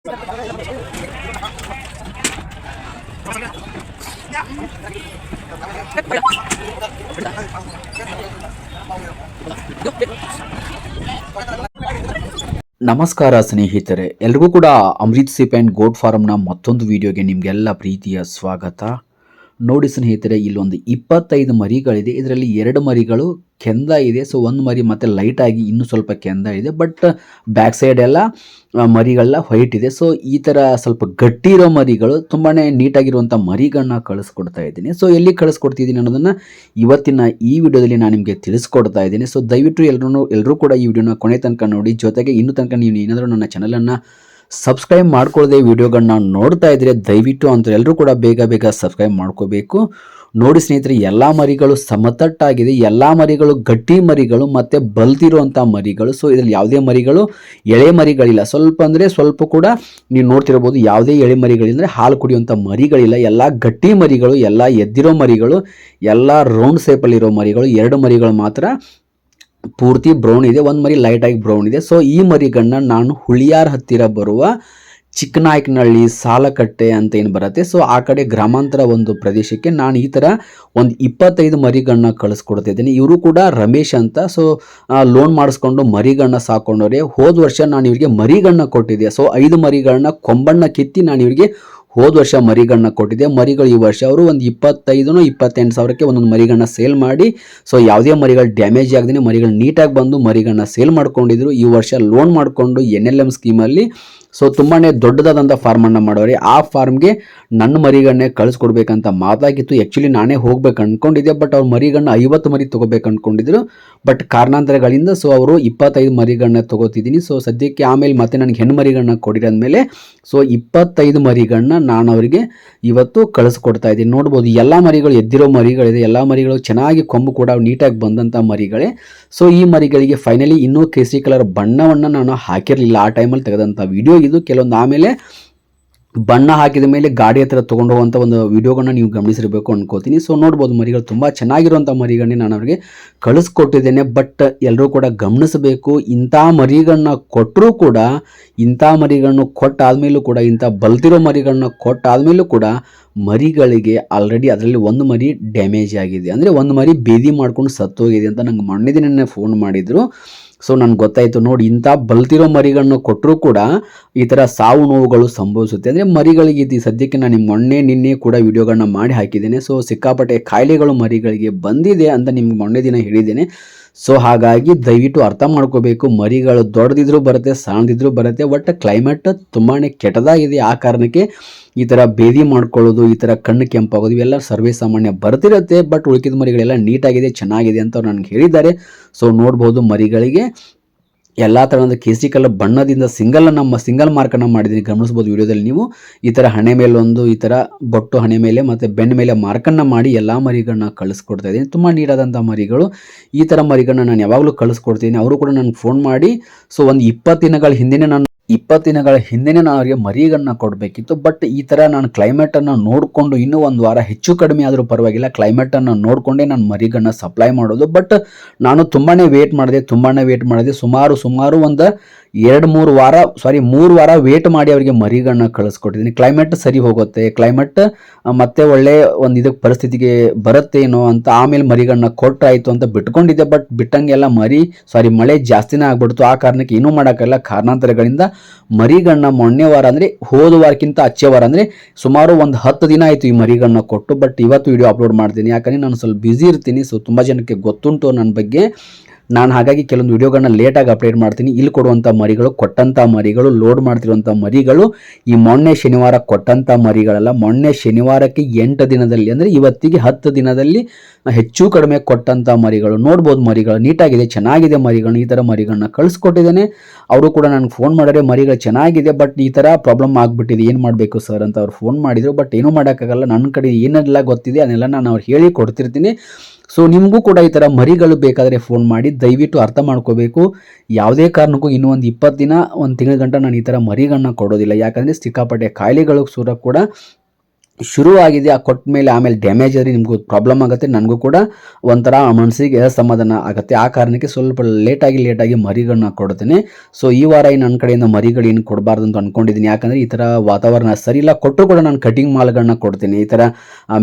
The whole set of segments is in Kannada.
ನಮಸ್ಕಾರ ಸ್ನೇಹಿತರೆ, ಎಲ್ರಿಗೂ ಕೂಡ ಅಮೃತ್ ಸಿಪ್ ಆ್ಯಂಡ್ ಗೋಟ್ ಫಾರ್ಮ್ನ ಮತ್ತೊಂದು ವಿಡಿಯೋಗೆ ನಿಮಗೆಲ್ಲ ಪ್ರೀತಿಯ ಸ್ವಾಗತ. ನೋಡಿ ಸ್ನೇಹಿತರೆ, ಇಲ್ಲೊಂದು 25 ಮರಿಗಳಿದೆ. ಇದರಲ್ಲಿ 2 ಮರಿಗಳು ಕೆಂದ ಇದೆ. ಸೊ ಒಂದು ಮರಿ ಮತ್ತೆ ಲೈಟ್ ಆಗಿ ಇನ್ನೂ ಸ್ವಲ್ಪ ಕೆಂದ ಇದೆ. ಬಟ್ ಬ್ಯಾಕ್ ಸೈಡ್ ಎಲ್ಲ ಮರಿಗಳೆಲ್ಲ ವೈಟ್ ಇದೆ. ಸೊ ಈ ಥರ ಸ್ವಲ್ಪ ಗಟ್ಟಿ ಇರೋ ಮರಿಗಳು ತುಂಬಾ ನೀಟಾಗಿರುವಂಥ ಮರಿಗಳನ್ನ ಕಳಿಸ್ಕೊಡ್ತಾ ಇದ್ದೀನಿ. ಸೊ ಎಲ್ಲಿ ಕಳಿಸ್ಕೊಡ್ತಿದ್ದೀನಿ ಅನ್ನೋದನ್ನು ಇವತ್ತಿನ ಈ ವಿಡಿಯೋದಲ್ಲಿ ನಾನು ನಿಮಗೆ ತಿಳಿಸ್ಕೊಡ್ತಾ ಇದ್ದೀನಿ. ಸೊ ದಯವಿಟ್ಟು ಎಲ್ಲರೂ ಕೂಡ ಈ ವಿಡಿಯೋನ ಕೊನೆ ತನಕ ನೋಡಿ. ಜೊತೆಗೆ ಇನ್ನೂ ತನಕ ನೀವು ಏನಾದರೂ ನನ್ನ ಚಾನಲನ್ನು ಸಬ್ಸ್ಕ್ರೈಬ್ ಮಾಡ್ಕೊಳ್ಳದೆ ವಿಡಿಯೋಗಳನ್ನ ನೋಡ್ತಾ ಇದ್ರೆ ದಯವಿಟ್ಟು ಅಂತ ಎಲ್ಲರೂ ಕೂಡ ಬೇಗ ಸಬ್ಸ್ಕ್ರೈಬ್ ಮಾಡ್ಕೋಬೇಕು. ನೋಡಿ ಸ್ನೇಹಿತರೆ, ಎಲ್ಲ ಮರಿಗಳು ಸಮತಟ್ಟಾಗಿದೆ. ಎಲ್ಲ ಮರಿಗಳು ಗಟ್ಟಿ ಮರಿಗಳು ಮತ್ತು ಬಲ್ತಿರುವಂಥ ಮರಿಗಳು. ಸೊ ಇದರಲ್ಲಿ ಯಾವುದೇ ಮರಿಗಳು ಎಳೆ ಮರಿಗಳಿಲ್ಲ. ಸ್ವಲ್ಪ ಅಂದರೆ ಸ್ವಲ್ಪ ಕೂಡ ನೀವು ನೋಡ್ತಿರ್ಬೋದು, ಯಾವುದೇ ಎಳೆ ಮರಿಗಳಿಂದರೆ ಹಾಲು ಕುಡಿಯುವಂಥ ಮರಿಗಳಿಲ್ಲ. ಎಲ್ಲ ಗಟ್ಟಿ ಮರಿಗಳು, ಎಲ್ಲ ಎದ್ದಿರೋ ಮರಿಗಳು, ಎಲ್ಲ ರೌಂಡ್ ಶೇಪಲ್ಲಿರೋ ಮರಿಗಳು. 2 ಮರಿಗಳು ಮಾತ್ರ ಪೂರ್ತಿ ಬ್ರೌನ್ ಇದೆ, ಒಂದು ಮರಿ ಲೈಟಾಗಿ ಬ್ರೌನ್ ಇದೆ. ಸೊ ಈ ಮರಿಗಳನ್ನ ನಾನು ಹುಳಿಯಾರ್ ಹತ್ತಿರ ಬರುವ ಚಿಕ್ಕನಾಯಕನಹಳ್ಳಿ, ಸಾಲಕಟ್ಟೆ ಅಂತ ಏನು ಬರುತ್ತೆ, ಸೊ ಆ ಕಡೆ ಗ್ರಾಮಾಂತರ ಒಂದು ಪ್ರದೇಶಕ್ಕೆ ನಾನು ಈ ಥರ ಒಂದು 25 ಮರಿಗಳನ್ನ ಕಳಿಸ್ಕೊಡ್ತಿದ್ದೀನಿ. ಇವರು ಕೂಡ ರಮೇಶ್ ಅಂತ. ಸೊ ಲೋನ್ ಮಾಡಿಸ್ಕೊಂಡು ಮರಿಗಳನ್ನ ಸಾಕೊಂಡವ್ರೆ. ಹೋದ ವರ್ಷ ನಾನು ಇವರಿಗೆ ಮರಿಗಳನ್ನ ಕೊಟ್ಟಿದ್ದೆ. ಸೊ 5 ಮರಿಗಳನ್ನ ಕೊಂಬಣ್ಣ ಕಿತ್ತಿ ನಾನು ಇವರಿಗೆ ಹೋದ ವರ್ಷ ಮರಿಗಳನ್ನ ಕೊಟ್ಟಿದ್ದೆ. ಮರಿಗಳು ಈ ವರ್ಷ ಅವರು ಒಂದು 25-28 ಸಾವಿರಕ್ಕೆ ಒಂದೊಂದು ಮರಿಗಳನ್ನ ಸೇಲ್ ಮಾಡಿ, ಸೊ ಯಾವುದೇ ಮರಿಗಳು ಡ್ಯಾಮೇಜ್ ಆಗದೇ ಮರಿಗಳು ನೀಟಾಗಿ ಬಂದು ಮರಿಗಳನ್ನ ಸೇಲ್ ಮಾಡ್ಕೊಂಡಿದ್ರು. ಈ ವರ್ಷ ಲೋನ್ ಮಾಡಿಕೊಂಡು NLM ಸ್ಕೀಮಲ್ಲಿ ಸೊ ತುಂಬಾ ದೊಡ್ಡದಾದಂಥ ಫಾರ್ಮನ್ನು ಮಾಡೋರೆ. ಆ ಫಾರ್ಮ್ಗೆ ನನ್ನ ಮರಿಗಳನ್ನೇ ಕಳಿಸ್ಕೊಡ್ಬೇಕಂತ ಮಾತಾಗಿತ್ತು. ಆ್ಯಕ್ಚುಲಿ ನಾನೇ ಹೋಗ್ಬೇಕು ಅಂದ್ಕೊಂಡಿದ್ದೆ, ಬಟ್ ಅವ್ರ ಮರಿಗಳನ್ನ 50 ಮರಿ ತೊಗೋಬೇಕು ಅಂದ್ಕೊಂಡಿದ್ರು. ಬಟ್ ಕಾರಣಾಂತರಗಳಿಂದ ಸೊ ಅವರು 25 ಮರಿಗಳನ್ನ ತೊಗೋತಿದ್ದೀನಿ. ಸೊ ಸದ್ಯಕ್ಕೆ ಆಮೇಲೆ ಮತ್ತೆ ನನಗೆ ಹೆಣ್ಣು ಮರಿಗಳನ್ನ ಕೊಡಿರೋದ್ಮೇಲೆ ಸೊ 25 ಮರಿಗಳನ್ನ ನಾನು ಅವರಿಗೆ ಇವತ್ತು ಕಳಿಸ್ಕೊಡ್ತಾ ಇದ್ದೀನಿ. ನೋಡ್ಬೋದು, ಎಲ್ಲ ಮರಿಗಳು ಎದ್ದಿರೋ ಮರಿಗಳಿದೆ. ಎಲ್ಲ ಮರಿಗಳು ಚೆನ್ನಾಗಿ ಕೊಂಬು ಕೂಡ ನೀಟಾಗಿ ಬಂದಂಥ ಮರಿಗಳೇ. ಸೊ ಈ ಮರಿಗಳಿಗೆ ಫೈನಲಿ ಇನ್ನೂ ಕೇಸರಿ ಕಲರ್ ಬಣ್ಣವನ್ನು ನಾನು ಹಾಕಿರಲಿಲ್ಲ ಆ ಟೈಮಲ್ಲಿ ತೆಗೆದಂಥ ವಿಡಿಯೋ ಇದು. ಕೆಲವೊಂದು ಆಮೇಲೆ ಬಣ್ಣ ಹಾಕಿದ ಮೇಲೆ ಗಾಡಿ ಹತ್ರ ತೊಗೊಂಡು ಹೋಗುವಂಥ ಒಂದು ವಿಡಿಯೋಗಳನ್ನ ನೀವು ಗಮನಿಸಿರಬೇಕು ಅನ್ಕೋತೀನಿ. ಸೊ ನೋಡ್ಬೋದು, ಮರಿಗಳು ತುಂಬ ಚೆನ್ನಾಗಿರುವಂಥ ಮರಿಗಳನ್ನೇ ನಾನು ಅವರಿಗೆ ಕಳಿಸ್ಕೊಟ್ಟಿದ್ದೇನೆ. ಬಟ್ ಎಲ್ಲರೂ ಕೂಡ ಗಮನಿಸಬೇಕು, ಇಂಥ ಮರಿಗಳನ್ನ ಕೊಟ್ಟರೂ ಕೂಡ, ಇಂಥ ಮರಿಗಳನ್ನ ಕೊಟ್ಟಾದ್ಮೇಲೂ ಕೂಡ, ಇಂಥ ಬಲ್ತಿರೋ ಮರಿಗಳನ್ನ ಕೊಟ್ಟಾದ್ಮೇಲೂ ಕೂಡ ಮರಿಗಳಿಗೆ ಆಲ್ರೆಡಿ ಅದರಲ್ಲಿ ಒಂದು ಮರಿ ಡ್ಯಾಮೇಜ್ ಆಗಿದೆ. ಅಂದರೆ ಒಂದು ಮರಿ ಬೇದಿ ಮಾಡ್ಕೊಂಡು ಸತ್ತೋಗಿದೆ ಅಂತ ನಂಗೆ ಮೊನ್ನೆ ದಿನ ಫೋನ್ ಮಾಡಿದರು. ಸೊ ನನಗೆ ಗೊತ್ತಾಯಿತು. ನೋಡಿ, ಇಂಥ ಬಲ್ತಿರೋ ಮರಿಗಳನ್ನ ಕೊಟ್ಟರೂ ಕೂಡ ಈ ಥರ ಸಾವು ನೋವುಗಳು ಸಂಭವಿಸುತ್ತೆ. ಅಂದರೆ ಮರಿಗಳಿಗೆ ಇದು ಸದ್ಯಕ್ಕೆ ನಾನು ನಿನ್ನೆ ಕೂಡ ವಿಡಿಯೋಗಳನ್ನ ಮಾಡಿ ಹಾಕಿದ್ದೇನೆ. ಸೊ ಸಿಕ್ಕಾಪಟ್ಟೆ ಕಾಯಿಲೆಗಳು ಮರಿಗಳಿಗೆ ಬಂದಿದೆ ಅಂತ ನಿಮ್ಗೆ ಮೊನ್ನೆ ದಿನ ಹೇಳಿದ್ದೇನೆ. ಸೊ ಹಾಗಾಗಿ ದಯವಿಟ್ಟು ಅರ್ಥ ಮಾಡ್ಕೋಬೇಕು, ಮರಿಗಳು ದೊಡ್ಡದಿದ್ರೂ ಬರುತ್ತೆ, ಸಣ್ಣದಿದ್ರೂ ಬರುತ್ತೆ. ಬಟ್ ಕ್ಲೈಮೇಟ್ ತುಂಬಾ ಕೆಟ್ಟದಾಗಿದೆ. ಆ ಕಾರಣಕ್ಕೆ ಈ ಥರ ಬೇದಿ ಮಾಡ್ಕೊಳ್ಳೋದು, ಈ ಥರ ಕಣ್ಣು ಕೆಂಪಾಗೋದು ಇವೆಲ್ಲ ಸರ್ವೇ ಸಾಮಾನ್ಯ ಬರ್ತಿರುತ್ತೆ. ಬಟ್ ಉಳಿಕಿದ ಮರಿಗಳೆಲ್ಲ ನೀಟಾಗಿದೆ, ಚೆನ್ನಾಗಿದೆ ಅಂತ ಅವ್ರು ನನಗೆ ಹೇಳಿದ್ದಾರೆ. ಸೊ ನೋಡ್ಬೋದು, ಮರಿಗಳಿಗೆ ಎಲ್ಲ ಥರದ ಕೇಸರಿ ಕಲರ್ ಬಣ್ಣದಿಂದ ಸಿಂಗಲ್ ಮಾರ್ಕನ್ನು ಮಾಡಿದ್ದೀನಿ. ಗಮನಿಸ್ಬೋದು ವಿಡಿಯೋದಲ್ಲಿ ನೀವು. ಈ ಥರ ಹಣೆ ಮೇಲೊಂದು, ಈ ಥರ ಬೊಟ್ಟು ಹಣೆ ಮೇಲೆ ಮತ್ತು ಬೆನ್ನ ಮೇಲೆ ಮಾರ್ಕನ್ನು ಮಾಡಿ ಎಲ್ಲ ಮರಿಗಳನ್ನ ಕಳಿಸ್ಕೊಡ್ತಾ ಇದ್ದೀನಿ. ತುಂಬ ನೀಟಾದಂಥ ಮರಿಗಳು. ಈ ಥರ ಮರಿಗಳನ್ನ ನಾನು ಯಾವಾಗಲೂ ಕಳಿಸ್ಕೊಡ್ತೀನಿ. ಅವರು ಕೂಡ ನನಗೆ ಫೋನ್ ಮಾಡಿ ಸೊ ಒಂದು 20 ದಿನಗಳ ಹಿಂದೆನೇ ನಾನು ಅವರಿಗೆ ಮರಿಗಳನ್ನ ಕೊಡಬೇಕಿತ್ತು. ಬಟ್ ಈ ಥರ ನಾನು ಕ್ಲೈಮೇಟನ್ನು ನೋಡಿಕೊಂಡು ಇನ್ನೂ ಒಂದು ವಾರ ಹೆಚ್ಚು ಕಡಿಮೆ ಆದರೂ ಪರವಾಗಿಲ್ಲ, ಕ್ಲೈಮೇಟನ್ನು ನೋಡಿಕೊಂಡೇ ನಾನು ಮರಿಗಳನ್ನ ಸಪ್ಲೈ ಮಾಡೋದು. ಬಟ್ ನಾನು ತುಂಬಾ ವೇಟ್ ಮಾಡಿದೆ. ಸುಮಾರು ಒಂದು 3 ವಾರ ವೇಟ್ ಮಾಡಿ ಅವರಿಗೆ ಮರಿಗಳನ್ನ ಕಳಿಸ್ಕೊಟ್ಟಿದ್ದೀನಿ. ಕ್ಲೈಮೇಟ್ ಸರಿ ಹೋಗುತ್ತೆ, ಕ್ಲೈಮೇಟ್ ಮತ್ತೆ ಒಳ್ಳೆ ಒಂದು ಇದಕ್ಕೆ ಪರಿಸ್ಥಿತಿಗೆ ಬರುತ್ತೇನೋ ಅಂತ ಆಮೇಲೆ ಮರಿಗಳನ್ನ ಕೊಟ್ಟಾಯಿತು ಅಂತ ಬಿಟ್ಕೊಂಡಿದ್ದೆ. ಬಟ್ ಬಿಟ್ಟಂಗೆಲ್ಲ ಮಳೆ ಜಾಸ್ತಿನೇ ಆಗ್ಬಿಡ್ತು. ಆ ಕಾರಣಕ್ಕೆ ಏನೂ ಮಾಡೋಕ್ಕಲ್ಲ, ಕಾರಣಾಂತರಗಳಿಂದ ಮರಿಗಳನ್ನ ಮೊನ್ನೆ ವಾರ ಅಂದರೆ ಹೋದ ವಾರಕ್ಕಿಂತ ಅಚ್ಚೆ ವಾರ ಅಂದರೆ ಸುಮಾರು ಒಂದು 10 ದಿನ ಆಯಿತು ಈ ಮರಿಗಳನ್ನ ಕೊಟ್ಟು. ಬಟ್ ಇವತ್ತು ವಿಡಿಯೋ ಅಪ್ಲೋಡ್ ಮಾಡ್ತೀನಿ, ಯಾಕಂದರೆ ನಾನು ಸ್ವಲ್ಪ ಬ್ಯುಸಿ ಇರ್ತೀನಿ. ಸೊ ತುಂಬ ಜನಕ್ಕೆ ಗೊತ್ತುಂಟು ನನ್ನ ಬಗ್ಗೆ. ನಾನು ಹಾಗಾಗಿ ಕೆಲವೊಂದು ವಿಡಿಯೋಗಳನ್ನ ಲೇಟಾಗಿ ಅಪ್ಡೇಟ್ ಮಾಡ್ತೀನಿ. ಇಲ್ಲಿ ಕೊಡುವಂಥ ಮರಿಗಳು, ಕೊಟ್ಟಂಥ ಮರಿಗಳು, ಲೋಡ್ ಮಾಡ್ತಿರುವಂಥ ಮರಿಗಳು ಈ ಮೊನ್ನೆ ಶನಿವಾರ ಕೊಟ್ಟಂಥ ಮರಿಗಳಲ್ಲ. ಮೊನ್ನೆ ಶನಿವಾರಕ್ಕೆ 8 ದಿನದಲ್ಲಿ ಅಂದರೆ ಇವತ್ತಿಗೆ 10 ದಿನದಲ್ಲಿ ಹೆಚ್ಚು ಕಡಿಮೆ ಕೊಟ್ಟಂಥ ಮರಿಗಳು. ನೋಡ್ಬೋದು, ಮರಿಗಳು ನೀಟಾಗಿದೆ, ಚೆನ್ನಾಗಿದೆ ಮರಿಗಳನ್ನ. ಈ ಥರ ಮರಿಗಳನ್ನ ಕಳಿಸ್ಕೊಟ್ಟಿದ್ದೇನೆ. ಅವರು ಕೂಡ ನನಗೆ ಫೋನ್ ಮಾಡಿದ್ರೆ ಮರಿಗಳು ಚೆನ್ನಾಗಿದೆ, ಬಟ್ ಈ ಥರ ಪ್ರಾಬ್ಲಮ್ ಆಗಿಬಿಟ್ಟಿದೆ, ಏನು ಮಾಡಬೇಕು ಸರ್ ಅಂತ ಅವ್ರು ಫೋನ್ ಮಾಡಿದರು. ಬಟ್ ಏನೂ ಮಾಡೋಕ್ಕಾಗಲ್ಲ, ನನ್ನ ಕಡೆ ಏನೆಲ್ಲ ಗೊತ್ತಿದೆ ಅದನ್ನೆಲ್ಲ ನಾನು ಅವ್ರು ಹೇಳಿ ಕೊಡ್ತಿರ್ತೀನಿ. ಸೊ ನಿಮಗೂ ಕೂಡ ಈ ಥರ ಮರಿಗಳು ಬೇಕಾದರೆ ಫೋನ್ ಮಾಡಿ. ದಯವಿಟ್ಟು ಅರ್ಥ ಮಾಡ್ಕೋಬೇಕು, ಯಾವುದೇ ಕಾರಣಕ್ಕೂ ಇನ್ನೂ ಒಂದು 20 ದಿನ, ಒಂದು ತಿಂಗಳ ಗಂಟ ನಾನು ಈ ಥರ ಮರಿಗಳನ್ನ ಕೊಡೋದಿಲ್ಲ. ಯಾಕಂದರೆ ಸಿಕ್ಕಾಪಟ್ಟೆ ಕಾಯಿಲೆಗಳು ಕೂಡ ಶುರುವಾಗಿದೆ, ಆ ಕೊಟ್ಟ ಮೇಲೆ ಆಮೇಲೆ ಡ್ಯಾಮೇಜ್ ಆದರೆ ನಿಮಗೂ ಪ್ರಾಬ್ಲಮ್ ಆಗುತ್ತೆ, ನನಗೂ ಕೂಡ ಒಂಥರ ಮನಸ್ಸಿಗೆ ಅಸಮಾಧಾನ ಆಗುತ್ತೆ. ಆ ಕಾರಣಕ್ಕೆ ಸ್ವಲ್ಪ ಲೇಟಾಗಿ ಮರಿಗಳನ್ನ ಕೊಡ್ತೇನೆ. ಸೊ ಈ ವಾರ ನನ್ನ ಕಡೆಯಿಂದ ಮರಿಗಳೇನು ಕೊಡಬಾರ್ದು ಅಂತ ಅಂದ್ಕೊಂಡಿದ್ದೀನಿ. ಯಾಕಂದರೆ ಈ ಥರ ವಾತಾವರಣ ಸರಿ ಇಲ್ಲ. ಕೊಟ್ಟರು ಕೂಡ ನಾನು ಕಟಿಂಗ್ ಮಾಲ್ಗಳನ್ನ ಕೊಡ್ತೀನಿ. ಈ ಥರ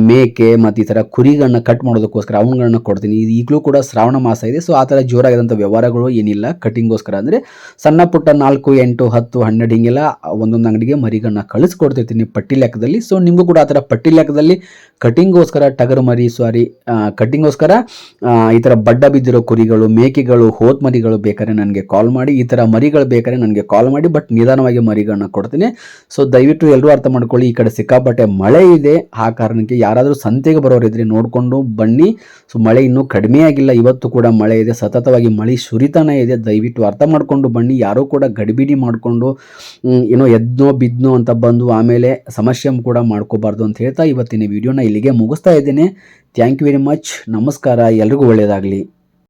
ಮೇಕೆ ಮತ್ತು ಈ ಥರ ಕುರಿಗಳನ್ನ ಕಟ್ ಮಾಡೋದಕ್ಕೋಸ್ಕರ ಅವನ್ಗಳನ್ನ ಕೊಡ್ತೀನಿ. ಈಗಲೂ ಕೂಡ ಶ್ರಾವಣ ಮಾಸ ಇದೆ. ಸೊ ಆ ಥರ ಜೋರಾಗಿರೋಂಥ ವ್ಯವಹಾರಗಳು ಏನಿಲ್ಲ ಕಟಿಂಗ್ಗೋಸ್ಕರ. ಅಂದರೆ ಸಣ್ಣ ಪುಟ್ಟ 4, 8, 10, 12 ಹಿಂಗೆಲ್ಲ ಒಂದೊಂದು ಅಂಗಡಿಗೆ ಮರಿಗಳನ್ನ ಕಳಿಸ್ಕೊಡ್ತಿರ್ತೀನಿ ಪಟ್ಟಿ ಲೆಕ್ಕದಲ್ಲಿ. ಸೊ ನಿಮಗೂ ಕೂಡ ಆ ಥರ ಪಟ್ಟಿ ಲೆಕ್ಕದಲ್ಲಿ ಕಟಿಂಗ್ಗೋಸ್ಕರ ಕಟಿಂಗ್ಗೋಸ್ಕರ ಈ ಥರ ಬಡ್ಡ ಬಿದ್ದಿರೋ ಕುರಿಗಳು, ಮೇಕೆಗಳು, ಹೋತ್ ಮರಿಗಳು ಬೇಕಾದ್ರೆ ನನಗೆ ಕಾಲ್ ಮಾಡಿ. ಈ ಥರ ಮರಿಗಳು ಬೇಕಾದ್ರೆ ನನಗೆ ಕಾಲ್ ಮಾಡಿ, ಬಟ್ ನಿಧಾನವಾಗಿ ಮರಿಗಳನ್ನ ಕೊಡ್ತೀನಿ. ಸೊ ದಯವಿಟ್ಟು ಎಲ್ಲರೂ ಅರ್ಥ ಮಾಡ್ಕೊಳ್ಳಿ, ಈ ಕಡೆ ಸಿಕ್ಕಾಪಟ್ಟೆ ಮಳೆ ಇದೆ. ಆ ಕಾರಣಕ್ಕೆ ಯಾರಾದರೂ ಸಂತೆಗೆ ಬರೋರಿದ್ರೆ ನೋಡಿಕೊಂಡು ಬನ್ನಿ. ಸೊ ಮಳೆ ಇನ್ನೂ ಕಡಿಮೆ ಆಗಿಲ್ಲ, ಇವತ್ತು ಕೂಡ ಮಳೆ ಇದೆ, ಸತತವಾಗಿ ಮಳೆ ಸುರಿತಾನೆ ಇದೆ. ದಯವಿಟ್ಟು ಅರ್ಥ ಮಾಡ್ಕೊಂಡು ಬನ್ನಿ. ಯಾರೂ ಕೂಡ ಗಡಿಬಿಡಿ ಮಾಡಿಕೊಂಡು ಏನೋ ಎದ್ನೋ ಬಿದ್ನೋ ಅಂತ ಬಂದು ಆಮೇಲೆ ಸಮಸ್ಯೆ ಕೂಡ ಮಾಡ್ಕೋಬಾರ್ದು ಅಂತ ಹೇಳ್ತಾ ಇವತ್ತಿನ ವಿಡಿಯೋನ ಇಲ್ಲಿಗೆ ಮುಗಿಸ್ತಾ ಇದ್ದೇನೆ. Thank you very much. ನಮಸ್ಕಾರ, ಎಲ್ರಿಗೂ ಒಳ್ಳೆಯದಾಗಲಿ.